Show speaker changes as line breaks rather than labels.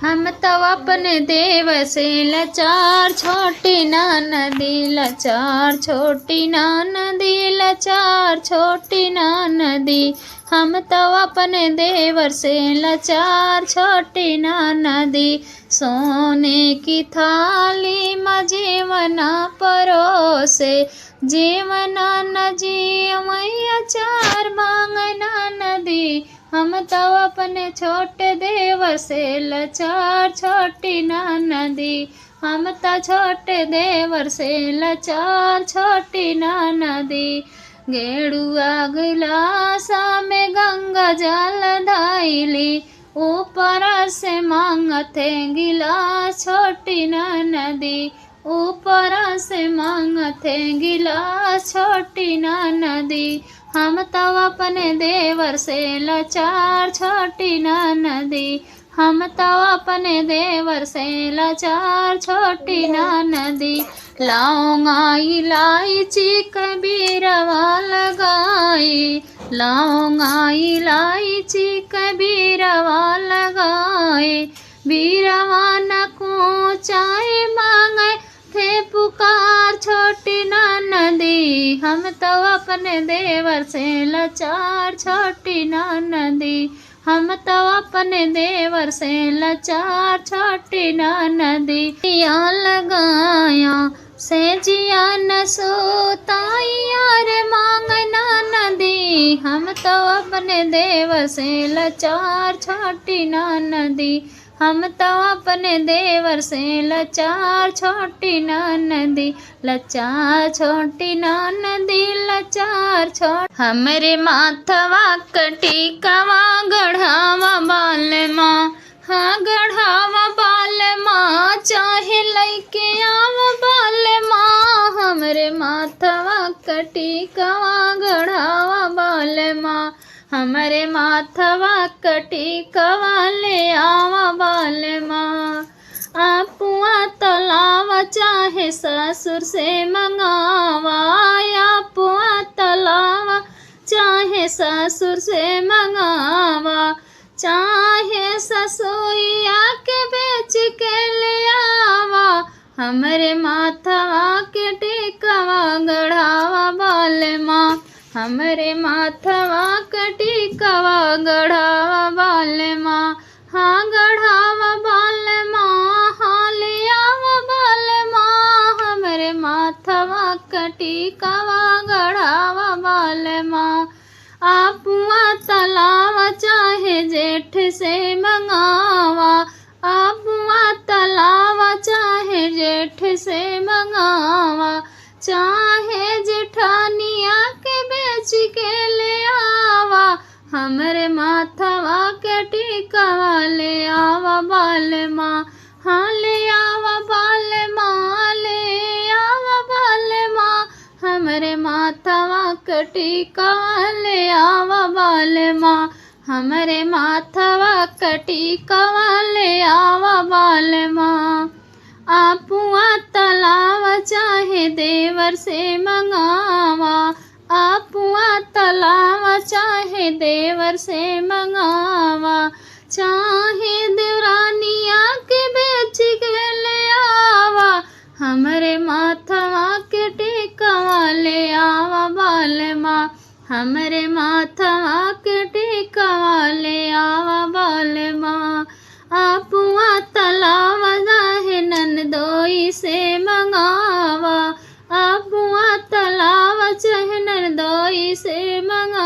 हम तो अपने देव से लाचार, छोटी नदी लाचार, छोटी नदी लाचार, छोटी नदी। हम तो अपने देवर से लाचार, छोटी नदी। सोने की थाली में जीवना परोसे, जीवना न जी मैया चार मांगना नदी। हम तो अपने छोटे देवर से लाचार, छोटी नदी। हम तो छोटे देवर से लाचार, छोटी नदी। गेड़ुआ गिलासा में गंगा जल धाइली, ऊपर से मांगते गिलास, छोटी नदी। ऊपर से मांगते गिलास, छोटी नदी। हम तो अपने देवर से लाचार, छोटी नदी। हम तो अपने देवर से लाचार, छोटी नदी। लौंगा इलायची कबीरवा लगाई, लौंगा इलायची कबीरवा लगाए। बीरवा न को चाय मांगे थे पुकार, छोटी नदी। हम तो अपने देवर से लाचार, छोटी नदी। हम तो अपने देवर से लाचार, छोटी नदी। या लगाया से जिया न सोताई यार मांगना नदी। हम तो अपने देवर से लाचार, छोटी नदी। हम तो अपने देवर से लाचार, छोटी नदी। लाचार छोटी नदी, लाचार छोट। हमरे माथवा कटी कवा गढ़ावा बाल माँ, हाँ गढ़ावा बाल माँ, चाहे लैके आवा बाल माँ। हमरे माथवा कटी कवा गढ़ावा बाल माँ, हमरे माथवा कटी कवा ले आवा बाल माँ। आपुआ तलावा चाहे ससुर से मंगावा, आपुआ तलावा चाहे ससुर से मंगावा। चाहे ससुइया के बेच के ले आवा, हमरे माथवा के टिकवा गढ़ावा बाल माँ। हमरे माथवा के टिकवा गढ़ावा बाल माँ, हाँ गढ़ावा बाल माँ, हाँ ले आवा बाल माँ। हमरे माथवा के टिकवा गढ़ावा बाल माँ। आपुआ तलावा चाहे जेठ से मंगावा, आपुआ तलावा चाहे जेठ से मंगावा। चाहे जेठानिया के बेच के ले आवा, हमरे माथवा के टिकवा ले आवा बाल माँ, हाँ ले आवा बाल माँ, ले आवा बाल माँ। हमरे माथवा के टिकवा ले आवा बाल माँ, हमरे माथवा के टिकवा ले आवा बाल माँ। आपुआ तलावा चाहे देवर से मंगावा, आपुआ तलावा चाहे देवर से मंगावा। चाहे देवरानिया के बेच के ले आवा, हमरे माथवा के टिकवा ले आवा बाल माँ। हमरे माथवा के टिकवा ले आवा बाल माँ। आपुआ तलावा चाहे ननदोई से मंगावा, आपुआ तलावा चाहे ननदोई से मंगावा।